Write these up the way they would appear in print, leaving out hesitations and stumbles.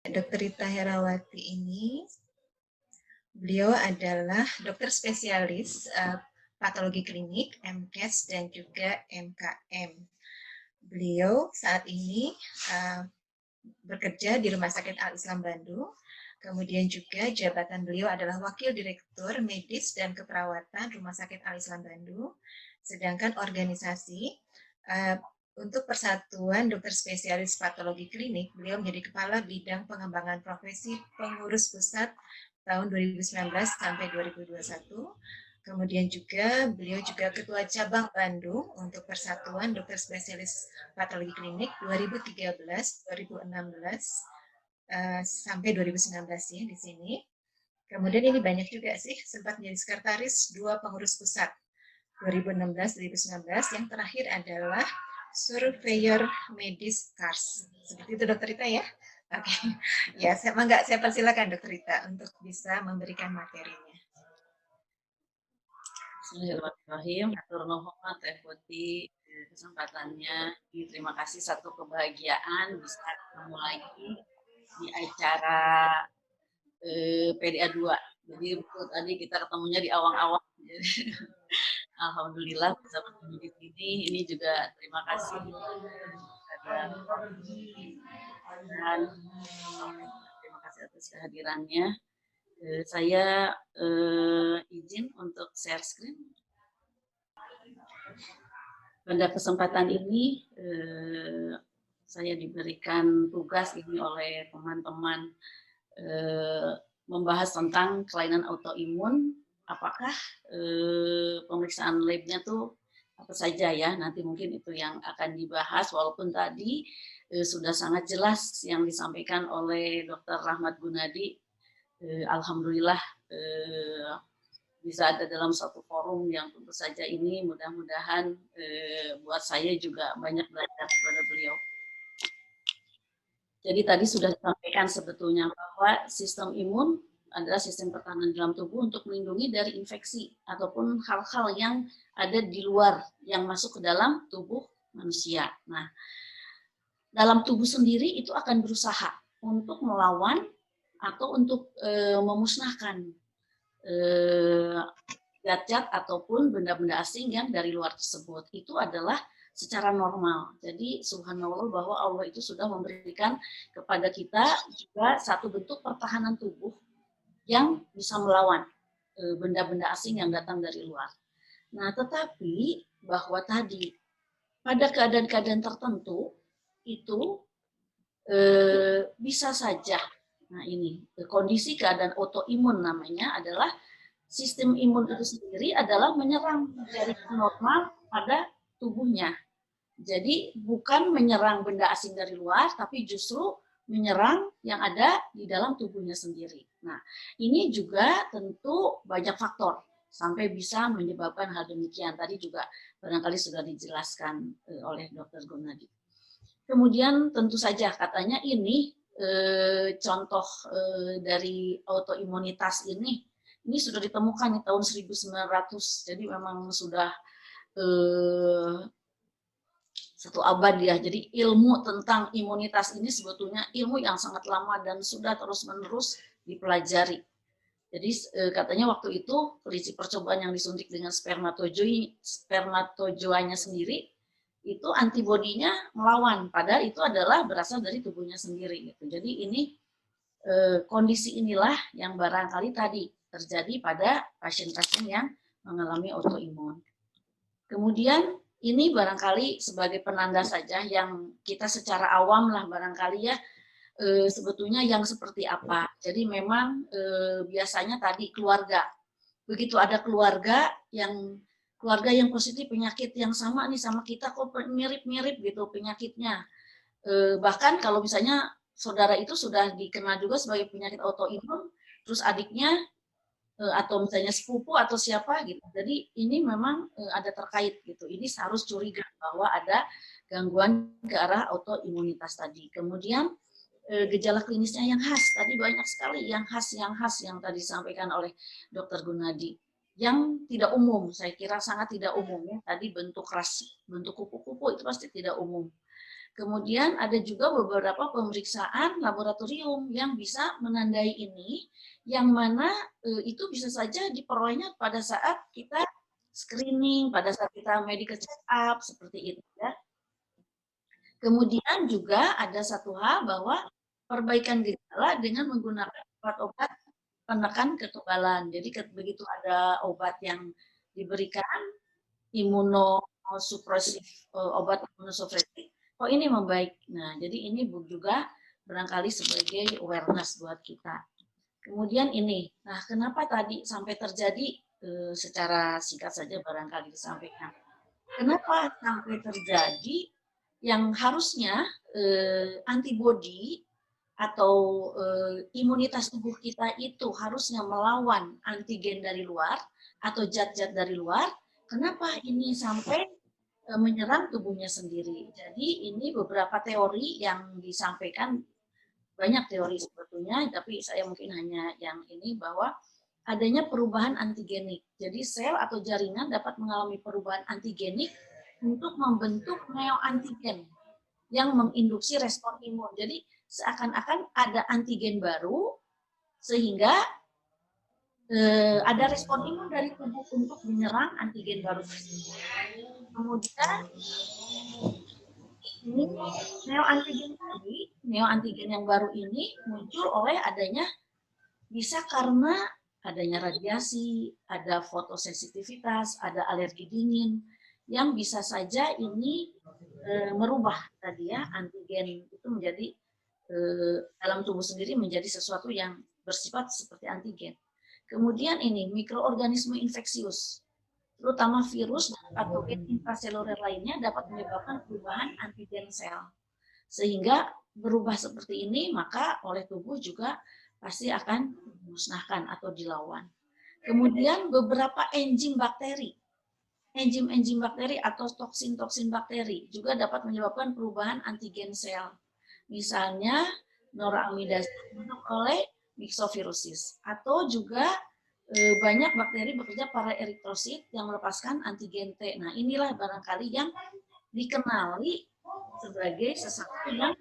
Dr. Rita Herawati ini, beliau adalah dokter spesialis patologi klinik, MKes, dan juga MKM. Beliau saat ini bekerja di Rumah Sakit Al-Islam Bandung. Kemudian juga jabatan beliau adalah Wakil Direktur Medis dan Keperawatan Rumah Sakit Al-Islam Bandung. Sedangkan organisasi untuk Persatuan Dokter Spesialis Patologi Klinik, beliau menjadi Kepala Bidang Pengembangan Profesi Pengurus Pusat tahun 2019 sampai 2021. Kemudian juga beliau juga Ketua Cabang Bandung untuk Persatuan Dokter Spesialis Patologi Klinik 2013-2016 sampai 2019 ya di sini. Kemudian ini banyak juga sih, sempat menjadi sekretaris 2 pengurus pusat 2016-2019. Yang terakhir adalah Surveyor Medis Kars. Seperti itu Dokter Rita ya. Oke, ya saya persilakan Dokter Rita untuk bisa memberikan materinya. Bismillahirrahmanirrahim. Hatur nuhun Teh Putih kesempatannya. Terima kasih, satu kebahagiaan bisa ketemu lagi di acara PDA 2. Jadi betul tadi kita ketemunya di awang-awang. Alhamdulillah bisa bertemu di sini. Ini juga terima kasih dan terima kasih atas kehadirannya. Saya izin untuk share screen. Pada kesempatan ini saya diberikan tugas ini oleh teman-teman membahas tentang kelainan autoimun. Apakah pemeriksaan labnya tuh apa saja ya, nanti mungkin itu yang akan dibahas, walaupun tadi sudah sangat jelas yang disampaikan oleh Dr. Rahmat Gunadi. Alhamdulillah bisa ada dalam satu forum yang tentu saja ini mudah-mudahan buat saya juga banyak belajar kepada beliau. Jadi tadi sudah disampaikan sebetulnya bahwa sistem imun adalah sistem pertahanan dalam tubuh untuk melindungi dari infeksi ataupun hal-hal yang ada di luar yang masuk ke dalam tubuh manusia. Nah, dalam tubuh sendiri itu akan berusaha untuk melawan atau untuk memusnahkan zat-zat ataupun benda-benda asing yang dari luar tersebut. Itu adalah secara normal. Jadi subhanallah bahwa Allah itu sudah memberikan kepada kita juga satu bentuk pertahanan tubuh yang bisa melawan benda-benda asing yang datang dari luar. Nah, tetapi bahwa tadi pada keadaan-keadaan tertentu itu bisa saja. Nah, ini kondisi keadaan autoimun namanya adalah sistem imun itu sendiri adalah menyerang dari normal pada tubuhnya. Jadi bukan menyerang benda asing dari luar, tapi justru menyerang yang ada di dalam tubuhnya sendiri. Nah, ini juga tentu banyak faktor sampai bisa menyebabkan hal demikian. Tadi juga barangkali sudah dijelaskan oleh Dr. Gunadi. Kemudian tentu saja katanya ini contoh dari autoimunitas ini sudah ditemukan di tahun 1900, jadi memang sudah satu abad ya. Jadi ilmu tentang imunitas ini sebetulnya ilmu yang sangat lama dan sudah terus-menerus dipelajari. Jadi katanya waktu itu prinsip percobaan yang disuntik dengan spermatozoanya sendiri itu antibodinya melawan, padahal itu adalah berasal dari tubuhnya sendiri gitu. Jadi ini kondisi inilah yang barangkali tadi terjadi pada pasien-pasien yang mengalami autoimun. Kemudian ini barangkali sebagai penanda saja yang kita secara awam lah barangkali ya sebetulnya yang seperti apa. Jadi memang biasanya tadi keluarga, begitu ada keluarga yang positif penyakit yang sama nih sama kita, kok mirip-mirip gitu penyakitnya. Bahkan kalau misalnya saudara itu sudah dikenal juga sebagai penyakit autoimun, terus adiknya atau misalnya sepupu atau siapa gitu. Jadi ini memang ada terkait gitu. Ini harus curiga bahwa ada gangguan ke arah autoimunitas tadi. Kemudian gejala klinisnya yang khas, tadi banyak sekali yang khas yang tadi disampaikan oleh Dr. Gunadi. Yang tidak umum, saya kira sangat tidak umum ya. Tadi bentuk ras, bentuk kupu-kupu itu pasti tidak umum. Kemudian ada juga beberapa pemeriksaan laboratorium yang bisa menandai ini, yang mana itu bisa saja diperolehnya pada saat kita screening, pada saat kita medical check up, seperti itu ya. Kemudian juga ada satu hal bahwa perbaikan gejala dengan menggunakan obat-obat penekan kekebalan. Jadi begitu ada obat yang diberikan imunosupresif, obat imunosupresif, oh ini membaik. Nah, jadi ini juga barangkali sebagai awareness buat kita. Kemudian ini, nah kenapa tadi sampai terjadi secara singkat saja barangkali disampaikan. Kenapa sampai terjadi yang harusnya antibodi atau imunitas tubuh kita itu harusnya melawan antigen dari luar atau zat-zat dari luar, kenapa ini sampai menyerang tubuhnya sendiri. Jadi ini beberapa teori yang disampaikan, banyak teori sebetulnya, tapi saya mungkin hanya yang ini, bahwa adanya perubahan antigenik. Jadi sel atau jaringan dapat mengalami perubahan antigenik untuk membentuk neoantigen yang menginduksi respon imun. Jadi seakan-akan ada antigen baru sehingga ada respon imun dari tubuh untuk menyerang antigen baru tersebut. Kemudian ini neoantigen yang baru ini muncul oleh adanya, bisa karena adanya radiasi, ada fotosensitivitas, ada alergi dingin, yang bisa saja ini merubah tadi ya antigen itu menjadi dalam tubuh sendiri menjadi sesuatu yang bersifat seperti antigen. Kemudian ini mikroorganisme infeksius, terutama virus dan patogen intraseluler lainnya dapat menyebabkan perubahan antigen sel. Sehingga berubah seperti ini, maka oleh tubuh juga pasti akan dimusnahkan atau dilawan. Kemudian beberapa enzim bakteri atau toksin-toksin bakteri juga dapat menyebabkan perubahan antigen sel. Misalnya noramidase dibentuk oleh myxovirusis, atau juga banyak bakteri bekerja pada eritrosit yang melepaskan antigen T. Nah, inilah barangkali yang dikenali sebagai sesuatu yang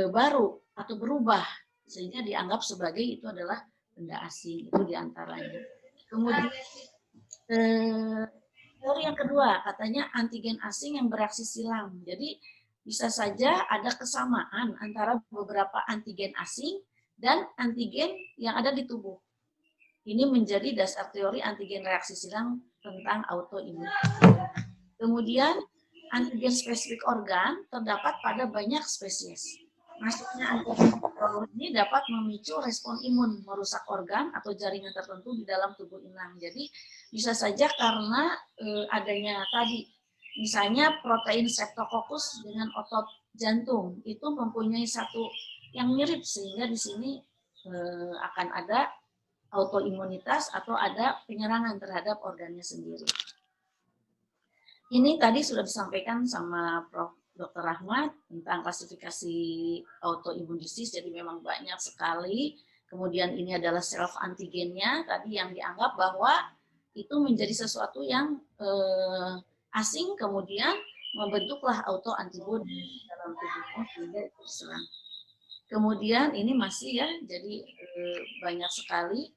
baru atau berubah, sehingga dianggap sebagai itu adalah benda asing, itu diantaranya. Kemudian teori yang kedua, katanya antigen asing yang bereaksi silang. Jadi bisa saja ada kesamaan antara beberapa antigen asing dan antigen yang ada di tubuh. Ini menjadi dasar teori antigen reaksi silang tentang autoimun. Kemudian antigen spesifik organ terdapat pada banyak spesies. Masuknya antigen ini dapat memicu respon imun, merusak organ atau jaringan tertentu di dalam tubuh inang. Jadi bisa saja karena adanya tadi, misalnya protein Streptococcus dengan otot jantung itu mempunyai satu yang mirip, sehingga di sini akan ada autoimunitas atau ada penyerangan terhadap organnya sendiri. Ini tadi sudah disampaikan sama Prof. Dr. Rahmat tentang klasifikasi autoimun disease, jadi memang banyak sekali. Kemudian ini adalah self antigennya tadi yang dianggap bahwa itu menjadi sesuatu yang asing, kemudian membentuklah autoantibody dalam tubuhnya sehingga itu diserang. Kemudian ini masih ya, jadi banyak sekali.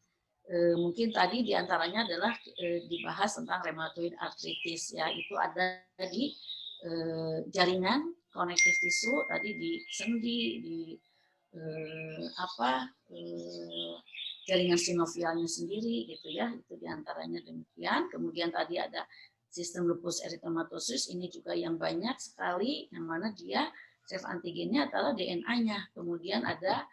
Mungkin tadi diantaranya adalah dibahas tentang rheumatoid arthritis ya, itu ada di jaringan konektif tisu tadi, di sendi, di jaringan sinovialnya sendiri gitu ya, itu diantaranya demikian. Kemudian tadi ada sistem lupus eritematosus, ini juga yang banyak sekali, yang mana dia self antigennya adalah DNA-nya. Kemudian ada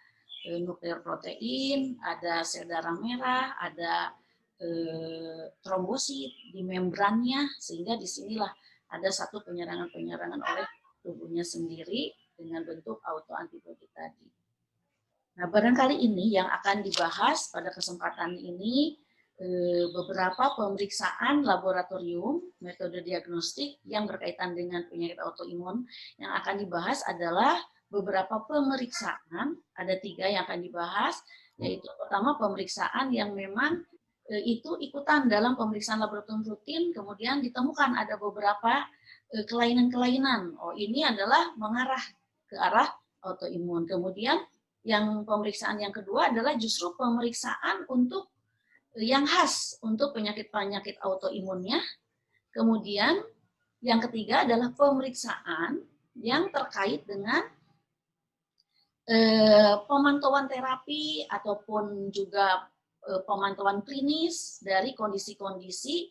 nuklear protein, ada sel darah merah, ada trombosit di membrannya, sehingga disinilah ada satu penyerangan oleh tubuhnya sendiri dengan bentuk autoantibody tadi. Nah, barangkali ini yang akan dibahas pada kesempatan ini, beberapa pemeriksaan laboratorium, metode diagnostik yang berkaitan dengan penyakit autoimun. Yang akan dibahas adalah beberapa pemeriksaan, ada 3 yang akan dibahas, yaitu pertama pemeriksaan yang memang itu ikutan dalam pemeriksaan laboratorium rutin, kemudian ditemukan ada beberapa kelainan-kelainan. Oh, ini adalah mengarah ke arah autoimun. Kemudian yang pemeriksaan yang kedua adalah justru pemeriksaan untuk yang khas untuk penyakit-penyakit autoimunnya. Kemudian yang ketiga adalah pemeriksaan yang terkait dengan pemantauan terapi ataupun juga pemantauan klinis dari kondisi-kondisi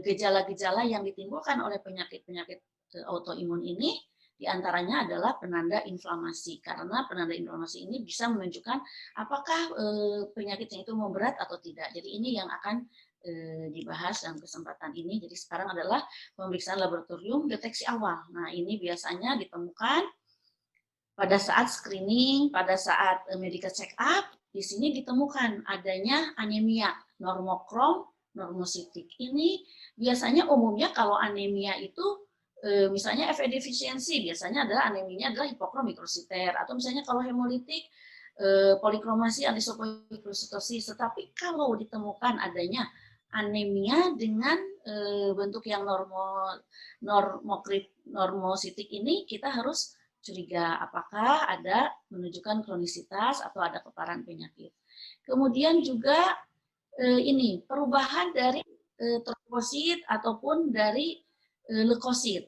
gejala-gejala yang ditimbulkan oleh penyakit-penyakit autoimun ini, diantaranya adalah penanda inflamasi. Karena penanda inflamasi ini bisa menunjukkan apakah penyakitnya itu memberat atau tidak. Jadi ini yang akan dibahas dalam kesempatan ini. Jadi sekarang adalah pemeriksaan laboratorium deteksi awal. Nah, ini biasanya ditemukan pada saat screening, pada saat medical check up, di sini ditemukan adanya anemia normokrom normositik. Ini biasanya umumnya kalau anemia itu misalnya Fe defisiensi, biasanya adalah anemianya adalah hipokrom mikrositer, atau misalnya kalau hemolitik polikromasi anisopoikrositosis. Tetapi kalau ditemukan adanya anemia dengan bentuk yang normositik ini, kita harus curiga apakah ada menunjukkan kronisitas atau ada keparahan penyakit. Kemudian juga ini perubahan dari trombosit ataupun dari leukosit.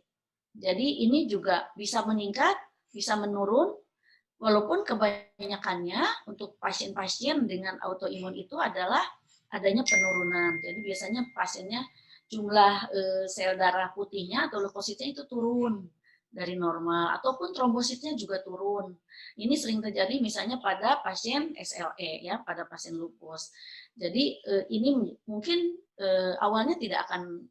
Jadi ini juga bisa meningkat, bisa menurun, walaupun kebanyakannya untuk pasien-pasien dengan autoimun itu adalah adanya penurunan. Jadi biasanya pasiennya jumlah sel darah putihnya atau leukositnya itu turun dari normal, ataupun trombositnya juga turun. Ini sering terjadi misalnya pada pasien SLE, ya, pada pasien lupus. Jadi ini mungkin awalnya tidak akan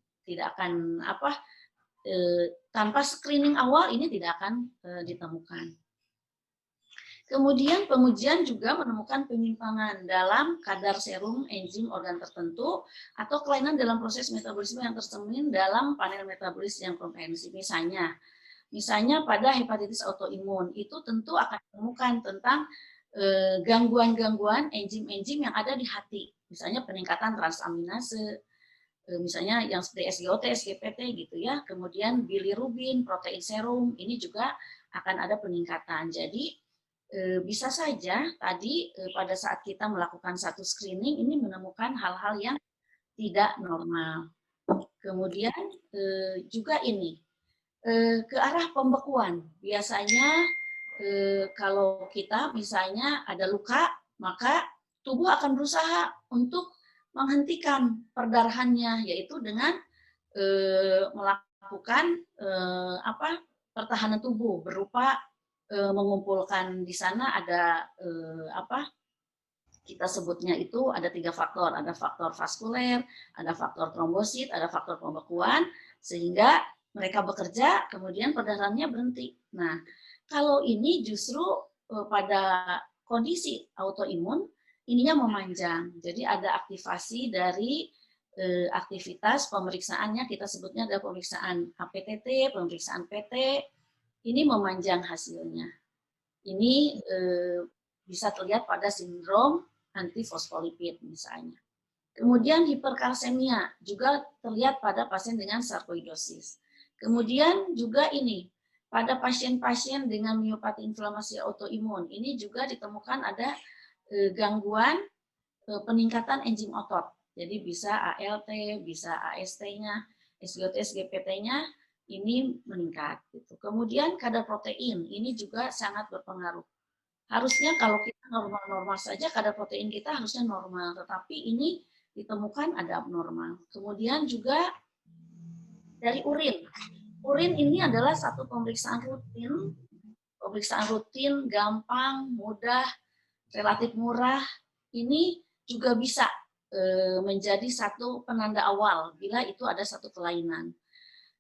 tanpa screening awal ini tidak akan ditemukan. Kemudian pengujian juga menemukan penyimpangan dalam kadar serum enzim organ tertentu atau kelainan dalam proses metabolisme yang tercermin dalam panel metabolis yang komprehensif. Misalnya pada hepatitis autoimun, itu tentu akan ditemukan tentang gangguan-gangguan enzim-enzim yang ada di hati. Misalnya peningkatan transaminase, misalnya yang seperti SGOT, SGPT gitu ya. Kemudian bilirubin, protein serum, ini juga akan ada peningkatan. Jadi bisa saja tadi pada saat kita melakukan satu screening ini menemukan hal-hal yang tidak normal. Kemudian juga ini ke arah pembekuan. Biasanya kalau kita misalnya ada luka, maka tubuh akan berusaha untuk menghentikan perdarahannya, yaitu dengan melakukan pertahanan tubuh berupa mengumpulkan di sana ada kita sebutnya itu ada 3 faktor, ada faktor vaskuler, ada faktor trombosit, ada faktor pembekuan, sehingga mereka bekerja, kemudian perdarahannya berhenti. Nah, kalau ini justru pada kondisi autoimun, ininya memanjang. Jadi ada aktivasi dari aktivitas pemeriksaannya, kita sebutnya adalah pemeriksaan APTT, pemeriksaan PT, ini memanjang hasilnya. Ini bisa terlihat pada sindrom antifosfolipid misalnya. Kemudian hiperkalsemia juga terlihat pada pasien dengan sarkoidosis. Kemudian juga ini, pada pasien-pasien dengan miopati inflamasi autoimun, ini juga ditemukan ada gangguan peningkatan enzim otot. Jadi bisa ALT, bisa AST-nya, SGOT, SGPT-nya ini meningkat. Gitu. Kemudian kadar protein, ini juga sangat berpengaruh. Harusnya kalau kita normal-normal saja, kadar protein kita harusnya normal, tetapi ini ditemukan ada abnormal. Kemudian juga dari urin. Urin ini adalah satu pemeriksaan rutin, gampang, mudah, relatif murah. Ini juga bisa menjadi satu penanda awal bila itu ada satu kelainan.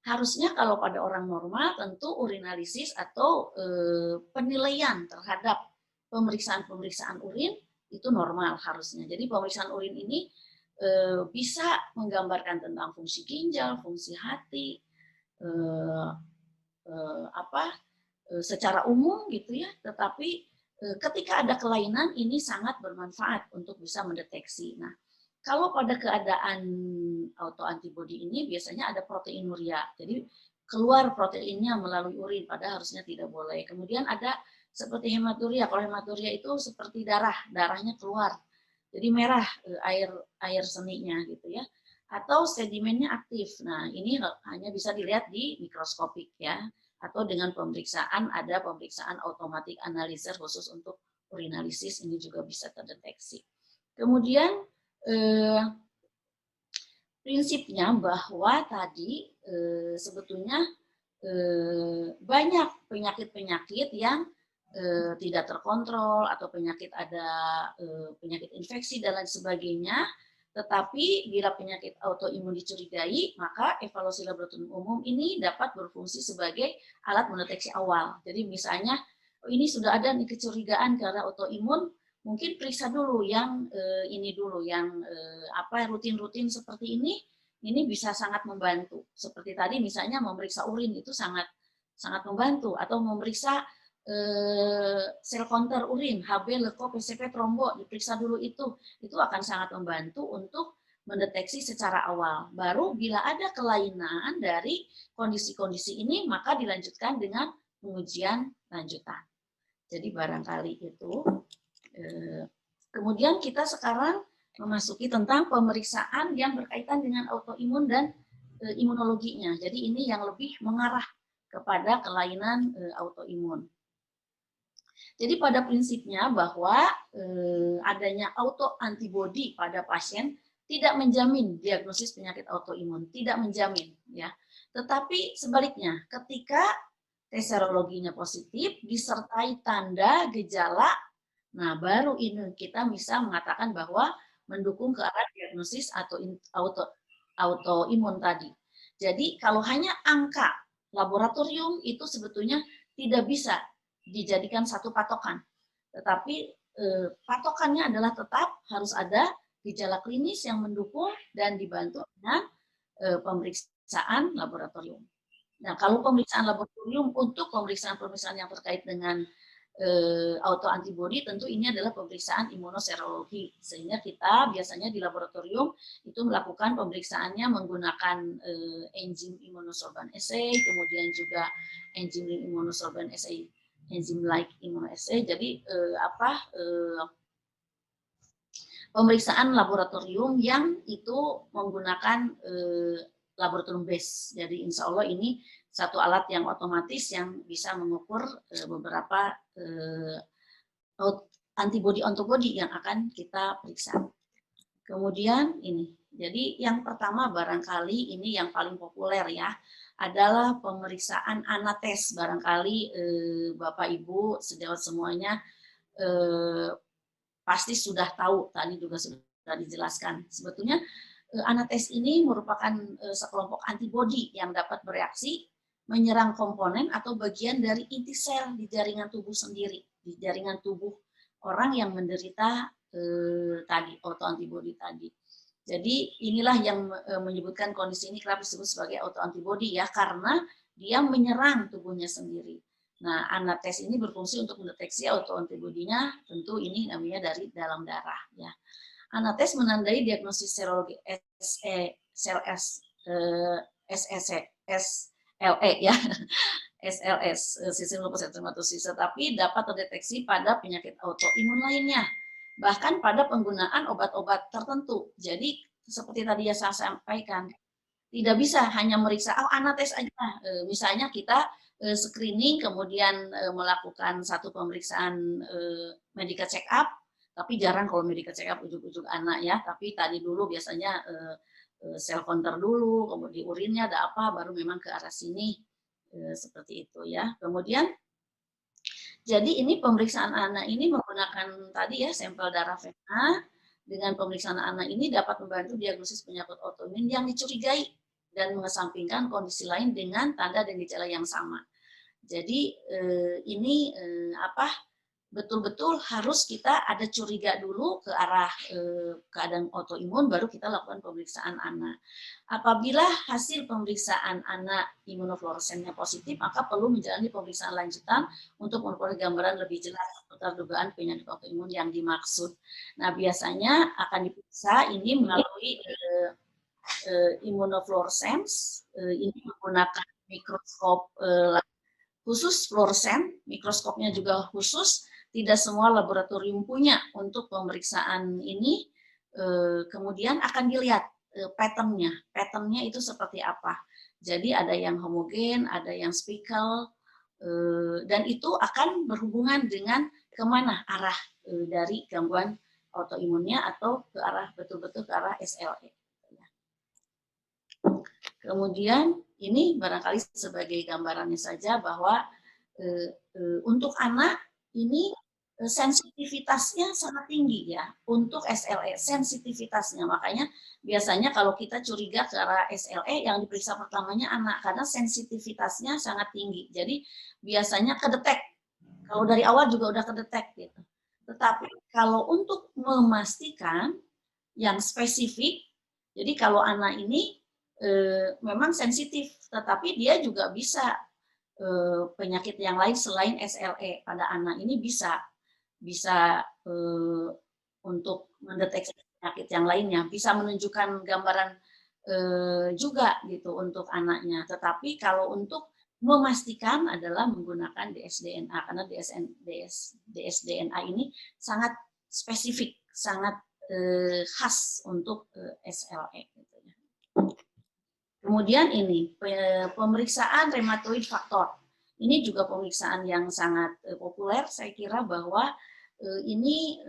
Harusnya kalau pada orang normal tentu urinalisis atau penilaian terhadap pemeriksaan urin itu normal harusnya. Jadi pemeriksaan urin ini bisa menggambarkan tentang fungsi ginjal, fungsi hati, secara umum gitu ya. Tetapi ketika ada kelainan ini sangat bermanfaat untuk bisa mendeteksi. Nah, kalau pada keadaan autoantibody ini biasanya ada proteinuria. Jadi keluar proteinnya melalui urin, padahal harusnya tidak boleh. Kemudian ada seperti hematuria. Kalau hematuria itu seperti darahnya keluar, jadi merah air seninya gitu ya. Atau sedimennya aktif. Nah, ini hanya bisa dilihat di mikroskopik ya, atau dengan pemeriksaan, ada pemeriksaan automatic analyzer khusus untuk urinalisis, ini juga bisa terdeteksi. Kemudian prinsipnya bahwa tadi sebetulnya banyak penyakit-penyakit yang tidak terkontrol, atau penyakit infeksi dan lain sebagainya. Tetapi bila penyakit autoimun dicurigai, maka evaluasi laboratorium umum ini dapat berfungsi sebagai alat mendeteksi awal. Jadi misalnya ini sudah ada nih kecurigaan karena autoimun, mungkin periksa dulu yang ini dulu, yang rutin-rutin seperti ini bisa sangat membantu. Seperti tadi misalnya memeriksa urin itu sangat membantu, atau memeriksa sel counter urin, Hb, leko, PCP, trombo, diperiksa dulu itu akan sangat membantu untuk mendeteksi secara awal. Baru bila ada kelainan dari kondisi-kondisi ini, maka dilanjutkan dengan pengujian lanjutan. Jadi barangkali itu. Kemudian kita sekarang memasuki tentang pemeriksaan yang berkaitan dengan autoimun dan imunologinya. Jadi ini yang lebih mengarah kepada kelainan autoimun. Jadi pada prinsipnya bahwa adanya autoantibody pada pasien tidak menjamin diagnosis penyakit autoimun, tidak menjamin ya. Tetapi sebaliknya, ketika tes serologinya positif disertai tanda gejala, nah baru ini kita bisa mengatakan bahwa mendukung ke arah diagnosis atau autoimun tadi. Jadi kalau hanya angka laboratorium itu sebetulnya tidak bisa dijadikan satu patokan, tetapi patokannya adalah tetap harus ada gejala klinis yang mendukung dan dibantu dengan pemeriksaan laboratorium. Nah, kalau pemeriksaan laboratorium untuk pemeriksaan yang terkait dengan autoantibody, tentu ini adalah pemeriksaan imunoserologi, sehingga kita biasanya di laboratorium itu melakukan pemeriksaannya menggunakan enzim immunosorbent assay, kemudian juga enzim immunosorbent assay, enzim like immunoassay. Jadi pemeriksaan laboratorium yang itu menggunakan laboratorium base. Jadi insya Allah ini satu alat yang otomatis yang bisa mengukur beberapa antibody yang akan kita periksa. Kemudian ini, jadi yang pertama barangkali ini yang paling populer ya, adalah pemeriksaan anates. Barangkali Bapak Ibu sejauh semuanya pasti sudah tahu, tadi juga sudah dijelaskan. Sebetulnya anates ini merupakan sekelompok antibodi yang dapat bereaksi menyerang komponen atau bagian dari inti sel di jaringan tubuh sendiri, di jaringan tubuh orang yang menderita tadi autoantibody tadi. Jadi inilah yang menyebutkan kondisi ini kerap disebut sebagai autoantibody ya, karena dia menyerang tubuhnya sendiri. Nah, anates ini berfungsi untuk mendeteksi autoantibody-nya, tentu ini namanya dari dalam darah ya. Anates menandai diagnosis serologi SLE ya, SLS, sistem lupus eritematosus, tetapi dapat terdeteksi pada penyakit autoimun lainnya, bahkan pada penggunaan obat-obat tertentu. Jadi seperti tadi yang saya sampaikan, tidak bisa hanya meriksa anates aja. Misalnya kita screening, kemudian melakukan satu pemeriksaan medical check up, tapi jarang kalau medical check up ujuk-ujuk anak ya, tapi tadi dulu biasanya sel counter dulu, kemudian urinnya ada apa, baru memang ke arah sini, seperti itu ya. Kemudian jadi ini pemeriksaan anak ini menggunakan tadi ya sampel darah vena. Dengan pemeriksaan anak ini dapat membantu diagnosis penyakit autoimun yang dicurigai dan mengesampingkan kondisi lain dengan tanda dan gejala yang sama. Jadi ini betul-betul harus kita ada curiga dulu ke arah keadaan autoimun, baru kita lakukan pemeriksaan anak. Apabila hasil pemeriksaan anak imunofluoresennya positif, maka perlu menjalani pemeriksaan lanjutan untuk memperoleh gambaran lebih jelas seputar dugaan penyakit autoimun yang dimaksud. Nah, biasanya akan diperiksa ini melalui imunofluorescence, ini menggunakan mikroskop khusus fluoresen, mikroskopnya juga khusus, tidak semua laboratorium punya untuk pemeriksaan ini. Kemudian akan dilihat patternnya itu seperti apa. Jadi ada yang homogen, ada yang spikel, dan itu akan berhubungan dengan kemana arah dari gangguan autoimunnya atau ke arah betul-betul ke arah SLE. Kemudian ini barangkali sebagai gambarannya saja bahwa untuk anak ini sensitivitasnya sangat tinggi ya untuk SLE, sensitivitasnya. Makanya biasanya kalau kita curiga ke arah SLE yang diperiksa pertamanya anak karena sensitivitasnya sangat tinggi. Jadi biasanya kedetek. Kalau dari awal juga udah kedetek gitu. Tetapi kalau untuk memastikan yang spesifik, jadi kalau anak ini memang sensitif, tetapi dia juga bisa penyakit yang lain selain SLE pada anak ini bisa untuk mendeteksi penyakit yang lainnya, bisa menunjukkan gambaran juga gitu untuk anaknya. Tetapi kalau untuk memastikan adalah menggunakan dsDNA karena dsDNA ini sangat spesifik, sangat khas untuk SLE. Gitu ya. Kemudian ini pemeriksaan rheumatoid factor. Ini juga pemeriksaan yang sangat populer. Saya kira bahwa ini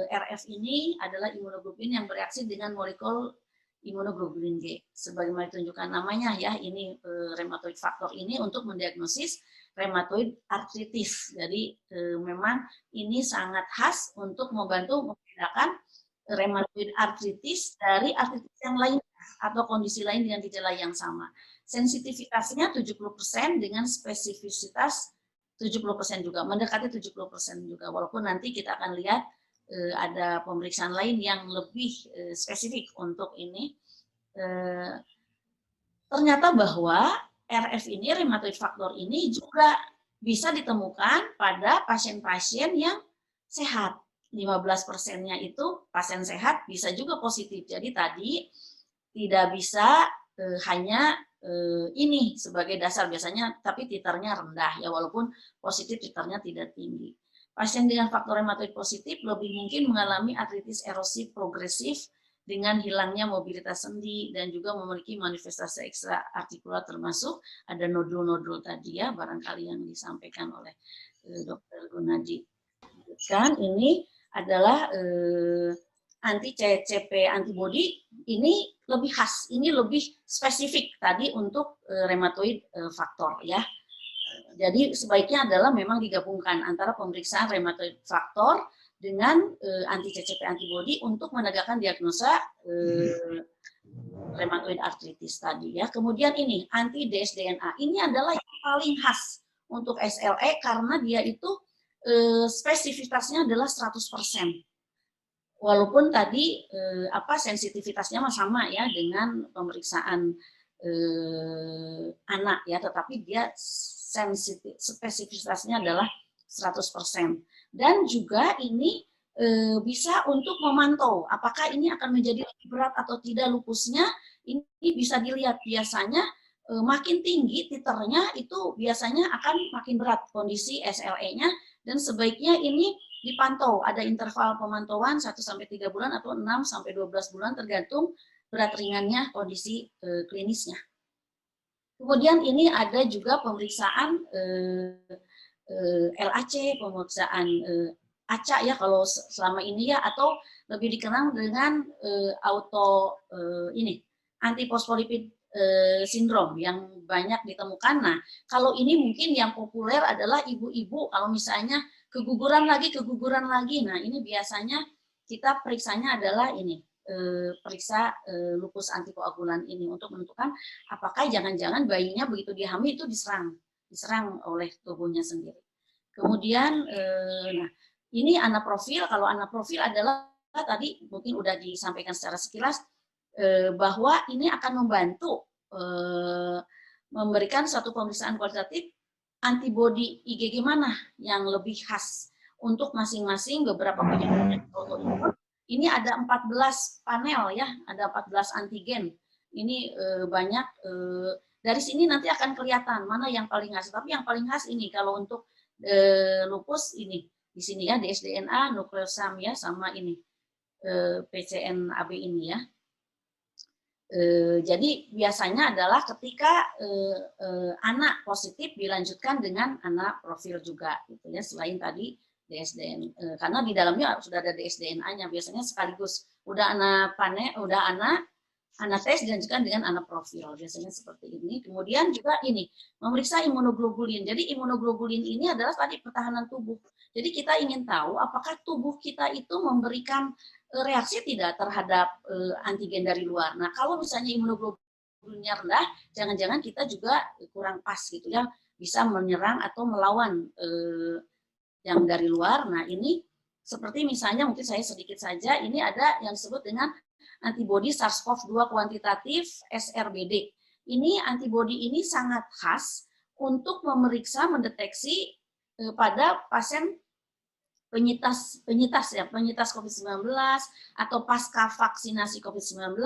RF ini adalah imunoglobulin yang bereaksi dengan molekul imunoglobulin G. Sebagaimana ditunjukkan namanya ya, ini rheumatoid factor ini untuk mendiagnosis rheumatoid arthritis. Jadi memang ini sangat khas untuk membantu membedakan rheumatoid arthritis dari arthritis yang lain atau kondisi lain dengan gejala yang sama. Sensitivitasnya 70% dengan spesifisitas 70% juga, mendekati 70% juga. Walaupun nanti kita akan lihat ada pemeriksaan lain yang lebih spesifik untuk ini. Ternyata bahwa RF ini, rheumatoid factor ini juga bisa ditemukan pada pasien-pasien yang sehat. 15%-nya itu pasien sehat bisa juga positif. Jadi tadi tidak bisa hanya ini sebagai dasar biasanya, tapi titernya rendah ya, walaupun positif titernya tidak tinggi. Pasien dengan faktor rheumatoid positif lebih mungkin mengalami artritis erosif progresif dengan hilangnya mobilitas sendi dan juga memiliki manifestasi ekstra artikular termasuk ada nodul-nodul tadi ya, barangkali yang disampaikan oleh Dr. Gunadi. Kan ini adalah anti-CCP antibody ini lebih khas, ini lebih spesifik tadi untuk rheumatoid factor ya. Jadi sebaiknya adalah memang digabungkan antara pemeriksaan rheumatoid factor dengan anti-CCP antibody untuk menegakkan diagnosa rheumatoid arthritis tadi ya. Kemudian ini anti-dsDNA, ini adalah yang paling khas untuk SLE karena dia itu spesifitasnya adalah 100%. Walaupun tadi sensitivitasnya sama ya dengan pemeriksaan anak ya, tetapi dia spesifitasnya adalah 100%. Dan juga ini bisa untuk memantau apakah ini akan menjadi lebih berat atau tidak lupusnya. Ini bisa dilihat biasanya makin tinggi titernya itu biasanya akan makin berat kondisi SLE-nya, dan sebaiknya ini dipantau, ada interval pemantauan 1-3 bulan atau 6-12 bulan tergantung berat ringannya kondisi klinisnya. Kemudian ini ada juga pemeriksaan LAC, pemeriksaan ACA ya kalau selama ini ya, atau lebih dikenal dengan antifosfolipid sindrom yang banyak ditemukan. Nah, kalau ini mungkin yang populer adalah ibu-ibu kalau misalnya keguguran lagi. Nah, ini biasanya kita periksanya adalah ini, periksa lupus antikoagulan ini untuk menentukan apakah jangan-jangan bayinya begitu dia hamil itu diserang oleh tubuhnya sendiri. Kemudian, nah ini anaprofil. Kalau anaprofil adalah tadi mungkin udah disampaikan secara sekilas bahwa ini akan membantu memberikan satu pemeriksaan kualitatif antibodi IgG mana yang lebih khas untuk masing-masing beberapa penyakit autoimun. Ini ada 14 panel ya, ada 14 antigen. Ini banyak Dari sini nanti akan kelihatan mana yang paling khas. Tapi yang paling khas ini kalau untuk lupus ini di sini ya, dsDNA, nukleosam ya, sama ini PCNAB ini ya. Jadi biasanya adalah ketika anak positif dilanjutkan dengan anak profil juga, gitu ya, selain tadi DSDN, karena di dalamnya sudah ada dsDNA-nya, biasanya sekaligus udah anak tes dilanjutkan dengan anak profil, biasanya seperti ini. Kemudian juga ini memeriksa imunoglobulin. Jadi imunoglobulin ini adalah tadi pertahanan tubuh. Jadi kita ingin tahu apakah tubuh kita itu memberikan reaksi tidak terhadap antigen dari luar. Nah, kalau misalnya imunoglobulinnya rendah, jangan-jangan kita juga kurang pas gitu ya, bisa menyerang atau melawan yang dari luar. Nah, ini seperti misalnya mungkin saya sedikit saja, ini ada yang disebut dengan antibodi SARS-CoV-2 kuantitatif SRBD. Ini antibodi ini sangat khas untuk memeriksa, mendeteksi pada pasien penyintas COVID-19 atau pasca vaksinasi COVID-19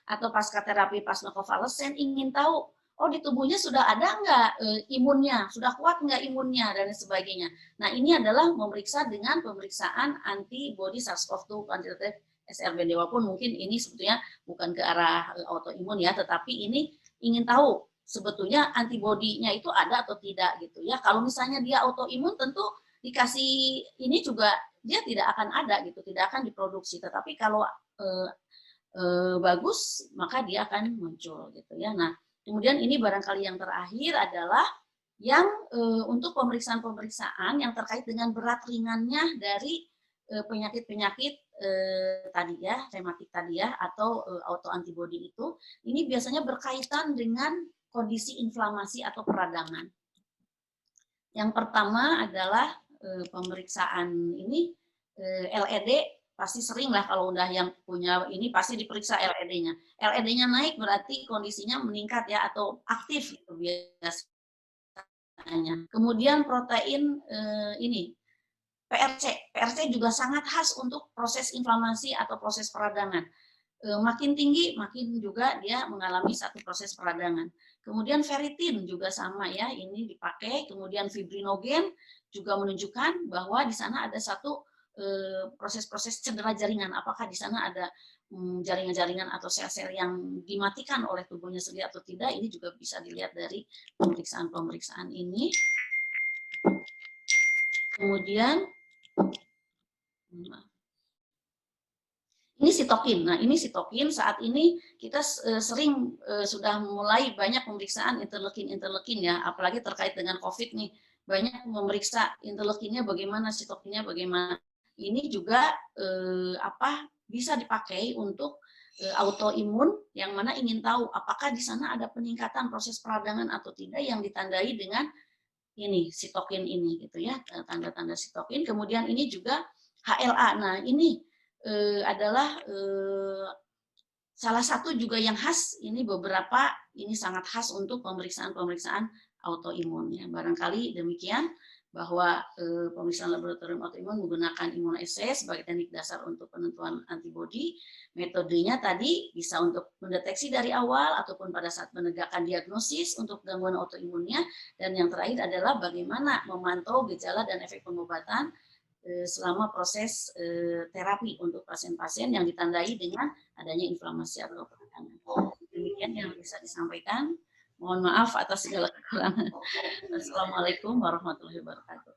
atau pasca terapi plasma konvalesen, ingin tahu oh di tubuhnya sudah ada nggak imunnya, sudah kuat nggak imunnya dan sebagainya. Nah, ini adalah memeriksa dengan pemeriksaan antibodi SARS-CoV-2 kuantitatif SRBD, walaupun mungkin ini sebetulnya bukan ke arah autoimun ya, tetapi ini ingin tahu sebetulnya antibodinya itu ada atau tidak gitu ya. Kalau misalnya dia autoimun tentu dikasih ini juga dia tidak akan ada gitu, tidak akan diproduksi. Tetapi kalau bagus maka dia akan muncul gitu ya. Nah, kemudian ini barangkali yang terakhir adalah yang untuk pemeriksaan-pemeriksaan yang terkait dengan berat ringannya dari penyakit-penyakit tadi ya, rematik tadi ya, atau autoantibody itu, ini biasanya berkaitan dengan kondisi inflamasi atau peradangan. Yang pertama adalah pemeriksaan ini LED, pasti sering lah kalau udah yang punya ini pasti diperiksa LED-nya. LED-nya naik berarti kondisinya meningkat ya, atau aktif gitu biasanya. Kemudian protein ini PRC juga sangat khas untuk proses inflamasi atau proses peradangan. Makin tinggi, makin juga dia mengalami satu proses peradangan. Kemudian ferritin juga sama ya, ini dipakai. Kemudian fibrinogen juga menunjukkan bahwa di sana ada satu proses-proses cedera jaringan. Apakah di sana ada jaringan-jaringan atau sel-sel yang dimatikan oleh tubuhnya sendiri atau tidak, ini juga bisa dilihat dari pemeriksaan-pemeriksaan ini. Kemudian ini sitokin. Nah, ini sitokin saat ini kita sering sudah mulai banyak pemeriksaan interleukin ya, apalagi terkait dengan COVID nih. Banyak memeriksa interleukinnya bagaimana, sitokinnya bagaimana. Ini juga bisa dipakai untuk autoimun yang mana ingin tahu apakah di sana ada peningkatan proses peradangan atau tidak yang ditandai dengan ini sitokin ini gitu ya, tanda-tanda sitokin. Kemudian ini juga HLA. Nah, ini adalah salah satu juga yang khas, ini beberapa ini sangat khas untuk pemeriksaan-pemeriksaan autoimun ya. Barangkali demikian bahwa pemeriksaan laboratorium autoimun menggunakan immunoassay sebagai teknik dasar untuk penentuan antibodi. Metodenya tadi bisa untuk mendeteksi dari awal ataupun pada saat menegakkan diagnosis untuk gangguan autoimunnya, dan yang terakhir adalah bagaimana memantau gejala dan efek pengobatan selama proses terapi untuk pasien-pasien yang ditandai dengan adanya inflamasi atau peradangan. Demikian yang bisa disampaikan. Mohon maaf atas segala kekurangan. Assalamualaikum warahmatullahi wabarakatuh.